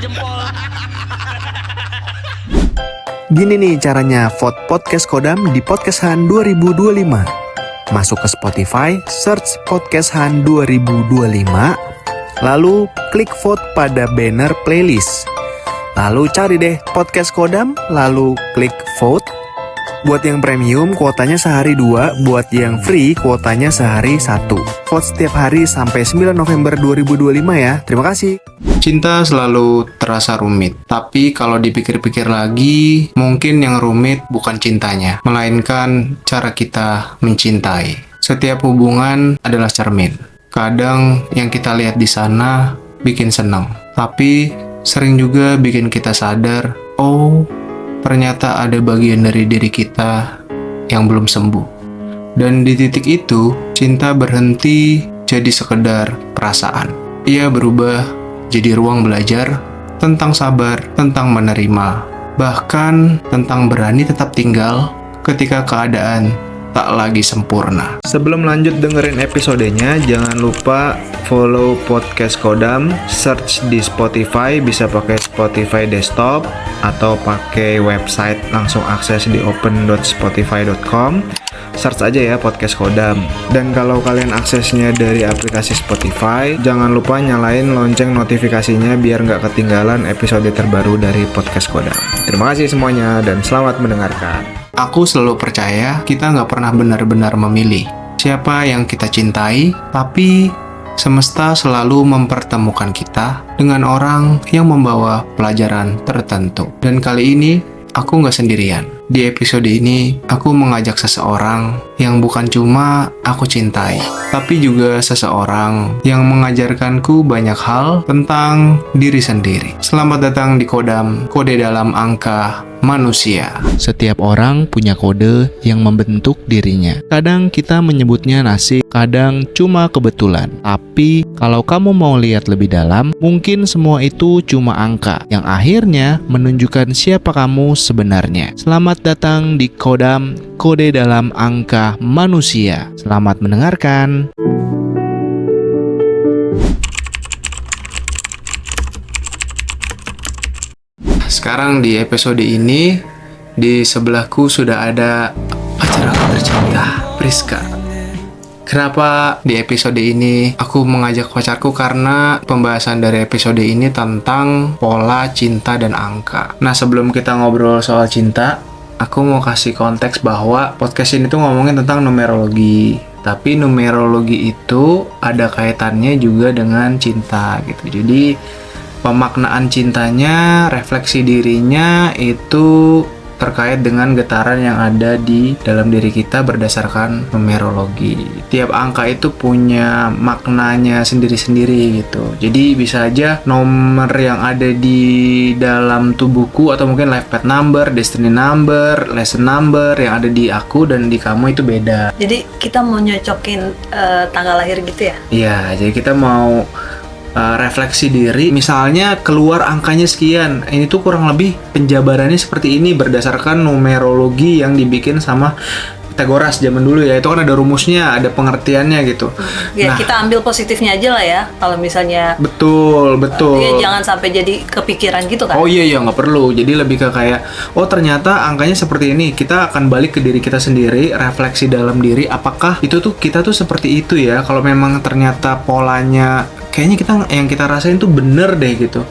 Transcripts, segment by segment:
jempol. Gini nih caranya vote podcast Kodam di Podcast Han 2025. Masuk ke Spotify, search Podcast Han 2025, lalu klik vote pada banner playlist. Lalu cari deh Podcast Kodam, lalu klik vote. Buat yang premium, kuotanya sehari 2. Buat yang free, kuotanya sehari 1. Vote setiap hari sampai 9 November 2025 ya. Terima kasih. Cinta selalu terasa rumit, tapi kalau dipikir-pikir lagi, mungkin yang rumit bukan cintanya, melainkan cara kita mencintai. Setiap hubungan adalah cermin. Kadang yang kita lihat di sana bikin senang, tapi sering juga bikin kita sadar, oh, ternyata ada bagian dari diri kita yang belum sembuh. Dan di titik itu, cinta berhenti jadi sekedar perasaan. Ia berubah jadi ruang belajar tentang sabar, tentang menerima, bahkan tentang berani tetap tinggal ketika keadaan tak lagi sempurna. Sebelum lanjut dengerin episodenya, jangan lupa follow podcast Kodam, search di Spotify, bisa pakai Spotify desktop atau pakai website langsung akses di open.spotify.com. Search aja ya podcast Kodam. Dan kalau kalian aksesnya dari aplikasi Spotify, jangan lupa nyalain lonceng notifikasinya biar nggak ketinggalan episode terbaru dari podcast Kodam. Terima kasih semuanya dan selamat mendengarkan. Aku selalu percaya kita nggak pernah benar-benar memilih siapa yang kita cintai, tapi semesta selalu mempertemukan kita dengan orang yang membawa pelajaran tertentu. Dan kali ini, aku nggak sendirian. Di episode ini, aku mengajak seseorang yang bukan cuma aku cintai, tapi juga seseorang yang mengajarkanku banyak hal tentang diri sendiri. Selamat datang di Kodam, kode dalam angka manusia. Setiap orang punya kode yang membentuk dirinya. Kadang kita menyebutnya nasib, kadang cuma kebetulan. Tapi kalau kamu mau lihat lebih dalam, mungkin semua itu cuma angka yang akhirnya menunjukkan siapa kamu sebenarnya. Selamat datang di Kodam, kode dalam angka manusia. Selamat mendengarkan. Sekarang di episode ini, di sebelahku sudah ada pacar aku tercinta, Priska. Kenapa di episode ini aku mengajak pacarku? Karena pembahasan dari episode ini tentang pola cinta dan angka. Nah, sebelum kita ngobrol soal cinta, aku mau kasih konteks bahwa podcast ini tuh ngomongin tentang numerologi. Tapi numerologi itu ada kaitannya juga dengan cinta gitu. Jadi pemaknaan cintanya, refleksi dirinya itu terkait dengan getaran yang ada di dalam diri kita berdasarkan numerologi. Tiap angka itu punya maknanya sendiri-sendiri gitu. Jadi bisa aja nomor yang ada di dalam tubuhku atau mungkin life path number, destiny number, lesson number yang ada di aku dan di kamu itu beda. Jadi kita mau nyocokin tanggal lahir gitu ya? Iya, jadi kita mau refleksi diri, misalnya keluar angkanya sekian, ini tuh kurang lebih penjabarannya seperti ini berdasarkan numerologi yang dibikin sama Pythagoras zaman dulu ya. Itu kan ada rumusnya, ada pengertiannya gitu. Ya, kita ambil positifnya aja lah ya. Kalau misalnya betul. Ya jangan sampai jadi kepikiran gitu kan. Oh iya nggak perlu. Jadi lebih ke kayak, oh ternyata angkanya seperti ini. Kita akan balik ke diri kita sendiri, refleksi dalam diri, apakah itu tuh kita tuh seperti itu ya. Kalau memang ternyata polanya kayaknya yang kita rasain tuh bener deh gitu,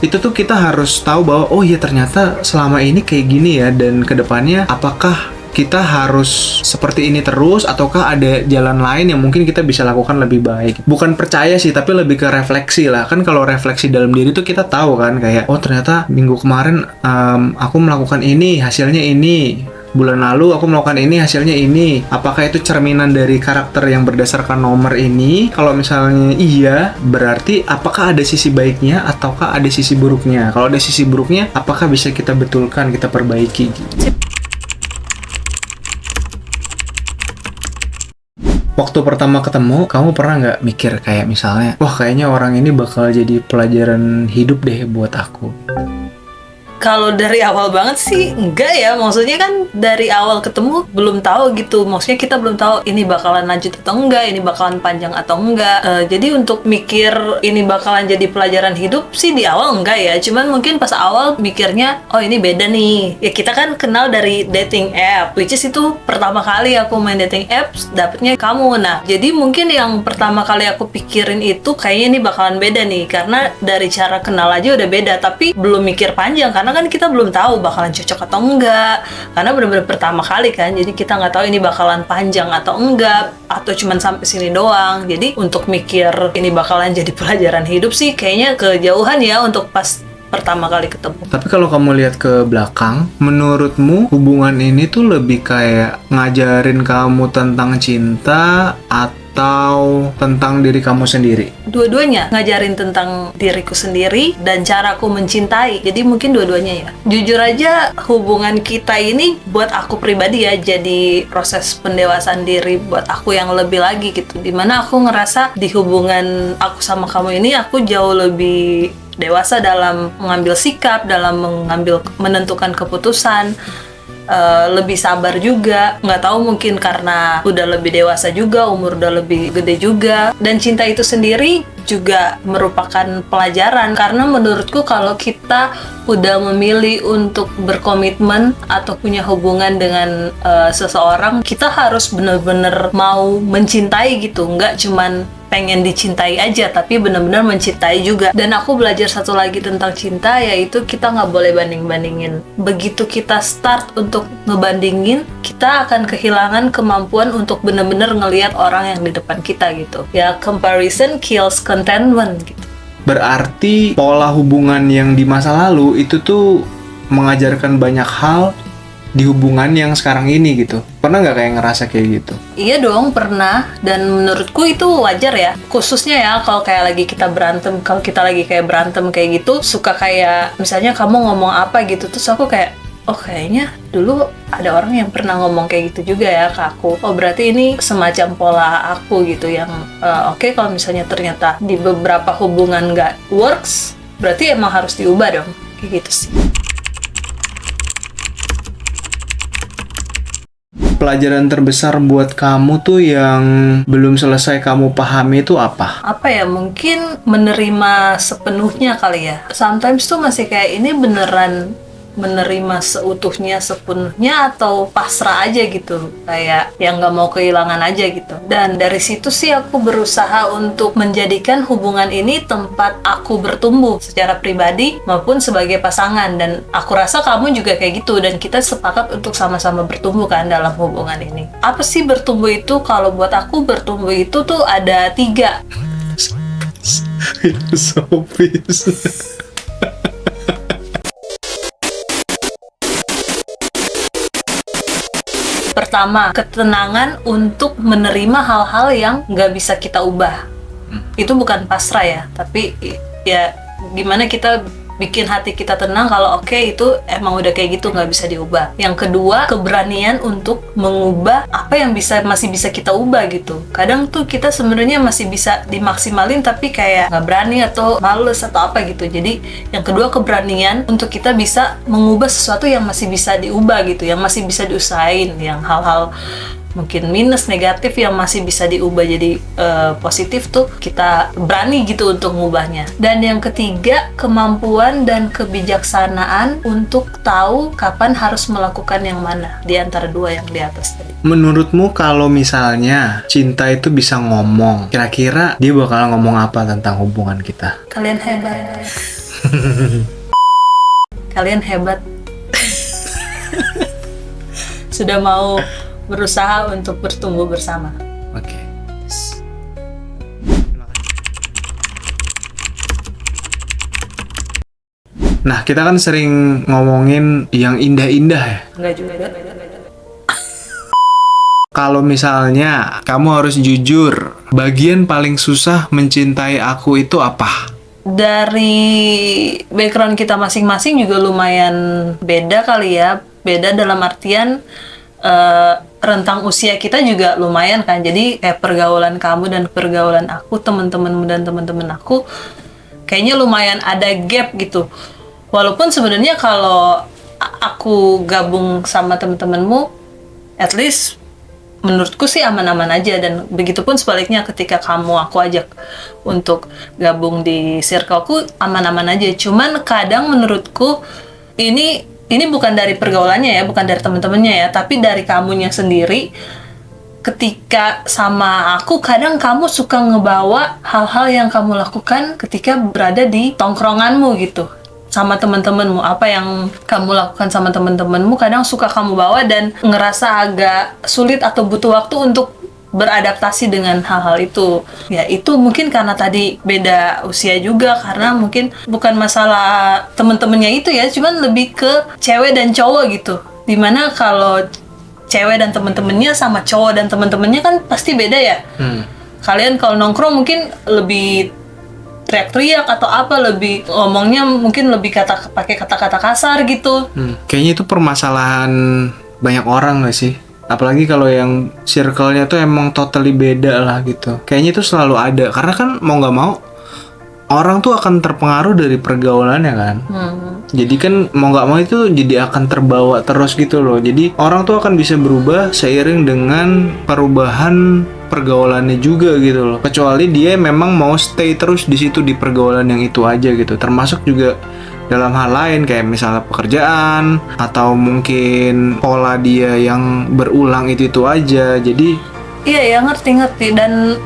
itu tuh kita harus tahu bahwa oh iya ternyata selama ini kayak gini ya, dan kedepannya apakah kita harus seperti ini terus ataukah ada jalan lain yang mungkin kita bisa lakukan lebih baik. Bukan percaya sih, tapi lebih ke refleksi lah. Kan kalau refleksi dalam diri tuh kita tahu kan kayak, oh ternyata minggu kemarin aku melakukan ini, hasilnya ini. Bulan lalu aku melakukan ini, hasilnya ini. Apakah itu cerminan dari karakter yang berdasarkan nomor ini? Kalau misalnya iya, berarti apakah ada sisi baiknya ataukah ada sisi buruknya? Kalau ada sisi buruknya, apakah bisa kita betulkan, kita perbaiki gitu. Waktu pertama ketemu, kamu pernah nggak mikir kayak misalnya, wah kayaknya orang ini bakal jadi pelajaran hidup deh buat aku? Kalau dari awal banget sih enggak ya, maksudnya kan dari awal ketemu belum tahu gitu, maksudnya kita belum tahu ini bakalan lanjut atau enggak, ini bakalan panjang atau enggak. Jadi untuk mikir ini bakalan jadi pelajaran hidup sih di awal enggak ya, cuman mungkin pas awal mikirnya oh ini beda nih ya, kita kan kenal dari dating app, which is itu pertama kali aku main dating apps dapetnya kamu. Nah jadi mungkin yang pertama kali aku pikirin itu kayaknya ini bakalan beda nih, karena dari cara kenal aja udah beda, tapi belum mikir panjang karena kan kita belum tahu bakalan cocok atau enggak, karena benar-benar pertama kali kan, jadi kita nggak tahu ini bakalan panjang atau enggak, atau cuman sampai sini doang. Jadi untuk mikir ini bakalan jadi pelajaran hidup sih kayaknya kejauhan ya untuk pas pertama kali ketemu. Tapi kalau kamu lihat ke belakang, menurutmu hubungan ini tuh lebih kayak ngajarin kamu tentang cinta atau tentang diri kamu sendiri? Dua-duanya ngajarin tentang diriku sendiri dan caraku mencintai. Jadi mungkin dua-duanya ya. Jujur aja hubungan kita ini buat aku pribadi ya jadi proses pendewasaan diri buat aku yang lebih lagi gitu. Dimana aku ngerasa di hubungan aku sama kamu ini aku jauh lebih dewasa dalam mengambil sikap, dalam menentukan keputusan, lebih sabar juga. Nggak tahu mungkin karena udah lebih dewasa juga, umur udah lebih gede juga. Dan cinta itu sendiri juga merupakan pelajaran, karena menurutku kalau kita udah memilih untuk berkomitmen atau punya hubungan dengan seseorang, kita harus benar-benar mau mencintai gitu, nggak cuman pengen dicintai aja, tapi benar-benar mencintai juga. Dan aku belajar satu lagi tentang cinta, yaitu kita nggak boleh banding-bandingin. Begitu kita start untuk ngebandingin, kita akan kehilangan kemampuan untuk benar-benar ngelihat orang yang di depan kita gitu. Ya, comparison kills contentment gitu. Berarti pola hubungan yang di masa lalu itu tuh mengajarkan banyak hal di hubungan yang sekarang ini gitu. Pernah nggak kayak ngerasa kayak gitu? Iya dong, pernah. Dan menurutku itu wajar ya. Khususnya ya kalau kayak lagi kita berantem, kalau kita lagi kayak berantem kayak gitu, suka kayak misalnya kamu ngomong apa gitu, terus aku kayak, oh kayaknya dulu ada orang yang pernah ngomong kayak gitu juga ya ke aku. Oh berarti ini semacam pola aku gitu yang oke, kalau misalnya ternyata di beberapa hubungan nggak works, berarti emang harus diubah dong. Kayak gitu sih. Pelajaran terbesar buat kamu tuh yang belum selesai kamu pahami itu apa? Apa ya, mungkin menerima sepenuhnya kali ya. Sometimes tuh masih kayak ini beneran menerima seutuhnya, sepenuhnya, atau pasrah aja gitu, kayak yang nggak mau kehilangan aja gitu. Dan dari situ sih aku berusaha untuk menjadikan hubungan ini tempat aku bertumbuh secara pribadi maupun sebagai pasangan. Dan aku rasa kamu juga kayak gitu, dan kita sepakat untuk sama-sama bertumbuh kan dalam hubungan ini. Apa sih bertumbuh itu? Kalau buat aku bertumbuh itu tuh ada 3. Filosofis. Pertama, ketenangan untuk menerima hal-hal yang nggak bisa kita ubah. Itu bukan pasrah ya, tapi ya gimana kita bikin hati kita tenang kalau oke, itu emang udah kayak gitu, nggak bisa diubah. Yang kedua, keberanian untuk mengubah apa yang masih bisa kita ubah gitu. Kadang tuh kita sebenarnya masih bisa dimaksimalin tapi kayak nggak berani atau males atau apa gitu. Jadi yang kedua, keberanian untuk kita bisa mengubah sesuatu yang masih bisa diubah gitu, yang masih bisa diusahain, yang hal-hal mungkin minus, negatif yang masih bisa diubah jadi positif tuh kita berani gitu untuk mengubahnya. Dan yang ketiga, kemampuan dan kebijaksanaan untuk tahu kapan harus melakukan yang mana di antara dua yang di atas tadi. Menurutmu kalau misalnya cinta itu bisa ngomong, kira-kira dia bakal ngomong apa tentang hubungan kita? Kalian hebat. Kalian hebat. Sudah mau berusaha untuk bertumbuh bersama. Oke. Nah, kita kan sering ngomongin yang indah-indah ya. Enggak juga. Kalau misalnya kamu harus jujur, bagian paling susah mencintai aku itu apa? Dari background kita masing-masing juga lumayan beda kali ya. Beda dalam artian rentang usia kita juga lumayan kan. Jadi kayak pergaulan kamu dan pergaulan aku, teman-temanmu dan teman-teman aku, kayaknya lumayan ada gap gitu. Walaupun sebenarnya kalau aku gabung sama temen-temenmu, at least menurutku sih aman-aman aja, dan begitupun sebaliknya ketika aku ajak untuk gabung di circleku aman-aman aja. Cuman kadang menurutku ini bukan dari pergaulannya ya, bukan dari temen-temennya ya, tapi dari kamunya sendiri. Ketika sama aku, kadang kamu suka ngebawa hal-hal yang kamu lakukan ketika berada di tongkronganmu gitu sama teman-temanmu. Apa yang kamu lakukan sama teman-temanmu kadang suka kamu bawa dan ngerasa agak sulit atau butuh waktu untuk beradaptasi dengan hal-hal itu. Ya itu mungkin karena tadi beda usia juga, karena mungkin bukan masalah temen-temennya itu ya, cuman lebih ke cewek dan cowok gitu. Dimana kalau cewek dan temen-temennya sama cowok dan temen-temennya kan pasti beda ya. Kalian kalau nongkrong mungkin lebih teriak-teriak atau apa, lebih ngomongnya mungkin lebih pakai kata-kata kasar gitu. Kayaknya itu permasalahan banyak orang gak sih? Apalagi kalau yang circle-nya tuh emang totally beda lah gitu. Kayaknya itu selalu ada, karena kan mau gak mau orang tuh akan terpengaruh dari pergaulannya kan. Jadi kan mau nggak mau itu jadi akan terbawa terus gitu loh. Jadi orang tuh akan bisa berubah seiring dengan perubahan pergaulannya juga gitu loh. Kecuali dia memang mau stay terus di situ di pergaulan yang itu aja gitu. Termasuk juga dalam hal lain kayak misalnya pekerjaan atau mungkin pola dia yang berulang itu aja. Jadi iya ya, ngerti dan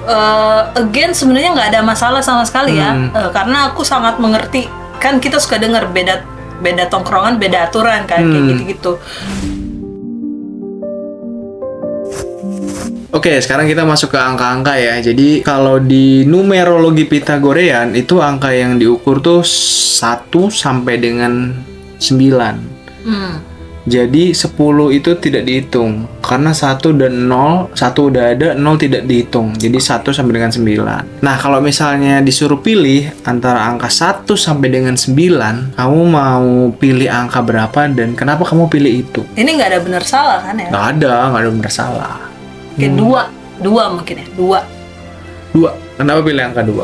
again sebenarnya nggak ada masalah sama sekali ya, karena aku sangat mengerti. Kan kita suka dengar beda tongkrongan, beda aturan kan, kayak gitu-gitu. Oke, sekarang kita masuk ke angka-angka ya. Jadi kalau di numerologi Pitagorean itu angka yang diukur tuh 1 sampai dengan 9. Jadi 10 itu tidak dihitung karena 1 dan 0, 1 udah ada, 0 tidak dihitung. Jadi 1 sampai dengan 9. Nah, kalau misalnya disuruh pilih antara angka 1 sampai dengan 9, kamu mau pilih angka berapa dan kenapa kamu pilih itu? Ini nggak ada benar salah kan ya? Nggak ada benar salah. Kayak dua mungkin ya, 2. Kenapa pilih angka 2?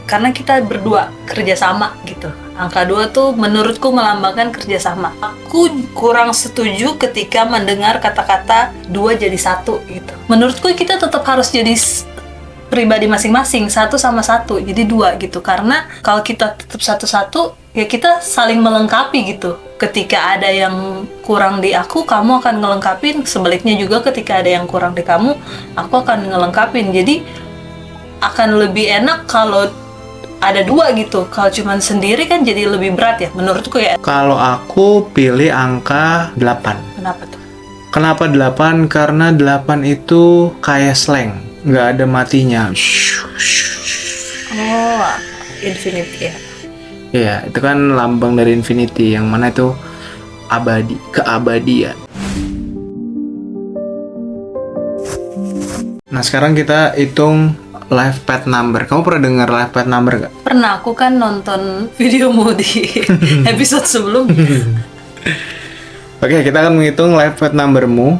Karena kita berdua kerjasama gitu. Angka 2 tuh menurutku melambangkan kerjasama. Aku kurang setuju ketika mendengar kata-kata 2 jadi 1 gitu. Menurutku kita tetap harus jadi pribadi masing-masing, 1 sama 1, jadi 2 gitu. Karena kalau kita tetap 1-1, ya kita saling melengkapi gitu. Ketika ada yang kurang di aku, kamu akan ngelengkapin. Sebaliknya juga ketika ada yang kurang di kamu, aku akan ngelengkapin. Jadi akan lebih enak kalau ada 2 gitu. Kalau cuman sendiri kan jadi lebih berat ya, menurutku ya. Kalau aku pilih angka 8. Kenapa tuh? Kenapa 8? Karena 8 itu kayak slang, nggak ada matinya. Oh, infinity ya. Iya, itu kan lambang dari infinity, yang mana itu abadi, keabadian. Nah, sekarang kita hitung life path number. Kamu pernah dengar life path number gak? Pernah, aku kan nonton videomu di episode sebelumnya. Oke, kita akan menghitung life path numbermu.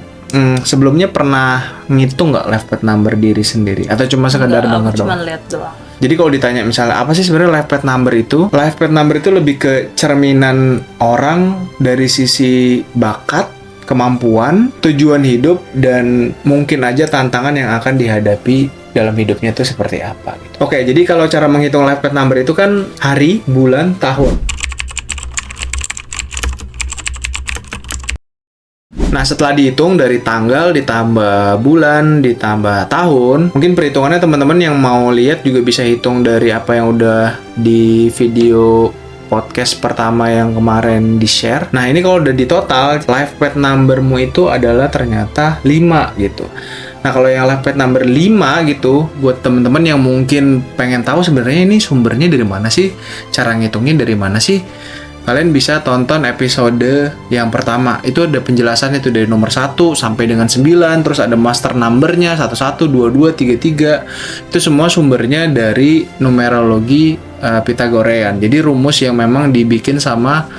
Sebelumnya pernah ngitung nggak life path number diri sendiri? Atau cuma sekedar dengar doang? Cuma lihat doang. Jadi kalau ditanya misalnya apa sih sebenarnya life path number itu? Life path number itu lebih ke cerminan orang dari sisi bakat, kemampuan, tujuan hidup, dan mungkin aja tantangan yang akan dihadapi dalam hidupnya itu seperti apa gitu. Oke, jadi kalau cara menghitung life path number itu kan hari, bulan, tahun. Nah, setelah dihitung dari tanggal ditambah bulan ditambah tahun, mungkin perhitungannya teman-teman yang mau lihat juga bisa hitung dari apa yang udah di video podcast pertama yang kemarin di-share. Nah, ini kalau udah di total, life path numbermu itu adalah ternyata 5 gitu. Nah, kalau yang life path number 5 gitu, buat teman-teman yang mungkin pengen tahu sebenarnya ini sumbernya dari mana sih, cara ngitungnya dari mana sih, kalian bisa tonton episode yang pertama. Itu ada penjelasannya itu dari nomor 1 sampai dengan 9, terus ada master numbernya 11, 22, 33. Itu semua sumbernya dari numerologi Pitagorean. Jadi rumus yang memang dibikin sama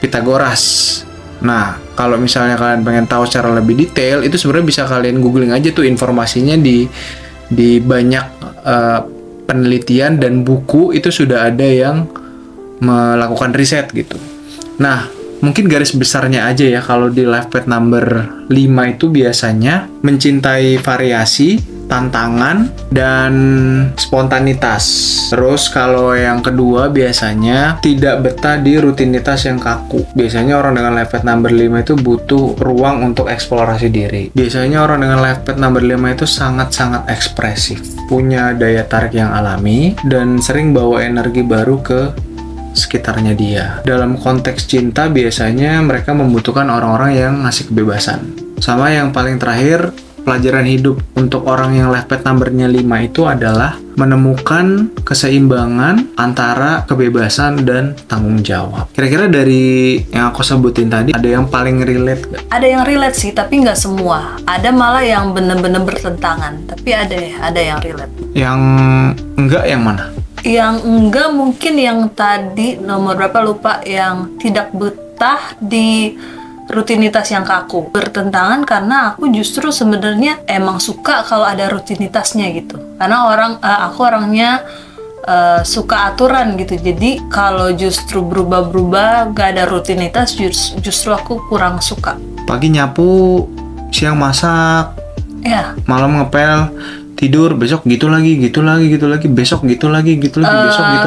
Pitagoras. Nah, kalau misalnya kalian pengen tahu secara lebih detail, itu sebenarnya bisa kalian googling aja tuh informasinya di banyak penelitian dan buku itu sudah ada yang melakukan riset gitu. Nah, mungkin garis besarnya aja ya, kalau di life path number 5 itu biasanya mencintai variasi, tantangan, dan spontanitas. Terus kalau yang kedua biasanya tidak betah di rutinitas yang kaku. Biasanya orang dengan life path number 5 itu butuh ruang untuk eksplorasi diri. Biasanya orang dengan life path number 5 itu sangat-sangat ekspresif, punya daya tarik yang alami, dan sering bawa energi baru ke sekitarnya dia. Dalam konteks cinta biasanya mereka membutuhkan orang-orang yang ngasih kebebasan. Sama yang paling terakhir, pelajaran hidup untuk orang yang life path number-nya 5 itu adalah menemukan keseimbangan antara kebebasan dan tanggung jawab. Kira-kira dari yang aku sebutin tadi, ada yang paling relate gak? Ada yang relate sih, tapi nggak semua. Ada malah yang bener-bener bertentangan, tapi ada yang relate. Yang enggak yang mana? Yang enggak mungkin yang tadi nomor berapa lupa, yang tidak betah di rutinitas yang kaku. Bertentangan karena aku justru sebenarnya emang suka kalau ada rutinitasnya gitu. Karena aku orangnya suka aturan gitu. Jadi kalau justru berubah-berubah gak ada rutinitas, justru aku kurang suka. Pagi nyapu, siang masak, Ya. malam ngepel, tidur, besok gitu lagi, besok gitu lagi, besok gitu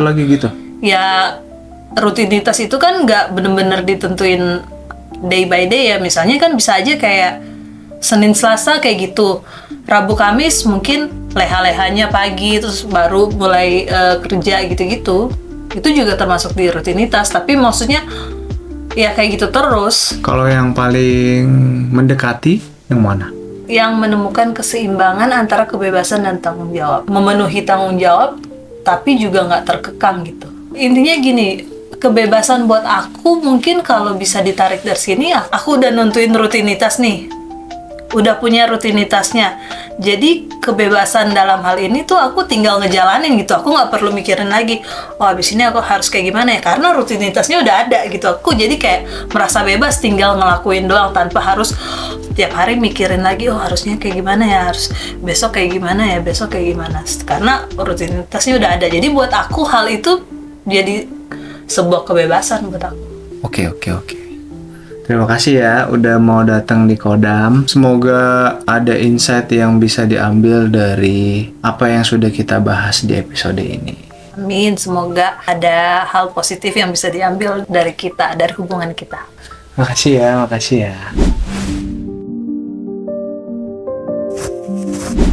lagi gitu. Ya, rutinitas itu kan nggak bener-bener ditentuin day by day ya. Misalnya kan bisa aja kayak Senin Selasa kayak gitu, Rabu Kamis mungkin leha-lehanya pagi, terus baru mulai kerja gitu-gitu. Itu juga termasuk di rutinitas, tapi maksudnya ya kayak gitu terus. Kalau yang paling mendekati yang mana? Yang menemukan keseimbangan antara kebebasan dan tanggung jawab. Memenuhi tanggung jawab, tapi juga nggak terkekang gitu. Intinya gini, kebebasan buat aku mungkin kalau bisa ditarik dari sini, aku udah nentuin rutinitas nih. Udah punya rutinitasnya. Jadi kebebasan dalam hal ini tuh aku tinggal ngejalanin gitu. Aku nggak perlu mikirin lagi, oh abis ini aku harus kayak gimana ya, karena rutinitasnya udah ada gitu. Aku jadi kayak merasa bebas tinggal ngelakuin doang tanpa harus tiap hari mikirin lagi, oh harusnya kayak gimana ya, harus besok kayak gimana ya, besok kayak gimana. Karena rutinitasnya udah ada. Jadi buat aku hal itu jadi sebuah kebebasan buat aku. Oke. Terima kasih ya udah mau datang di Kodam. Semoga ada insight yang bisa diambil dari apa yang sudah kita bahas di episode ini. Amin, semoga ada hal positif yang bisa diambil dari kita, dari hubungan kita. Makasih ya.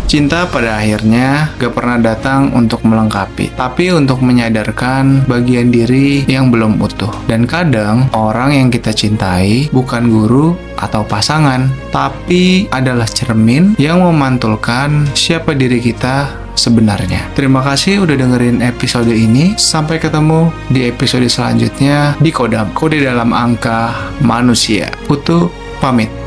Cinta pada akhirnya gak pernah datang untuk melengkapi, tapi untuk menyadarkan bagian diri yang belum utuh. Dan kadang orang yang kita cintai bukan guru atau pasangan, tapi adalah cermin yang memantulkan siapa diri kita sebenarnya. Terima kasih udah dengerin episode ini. Sampai ketemu di episode selanjutnya di Kodam, kode dalam angka manusia. Putu pamit.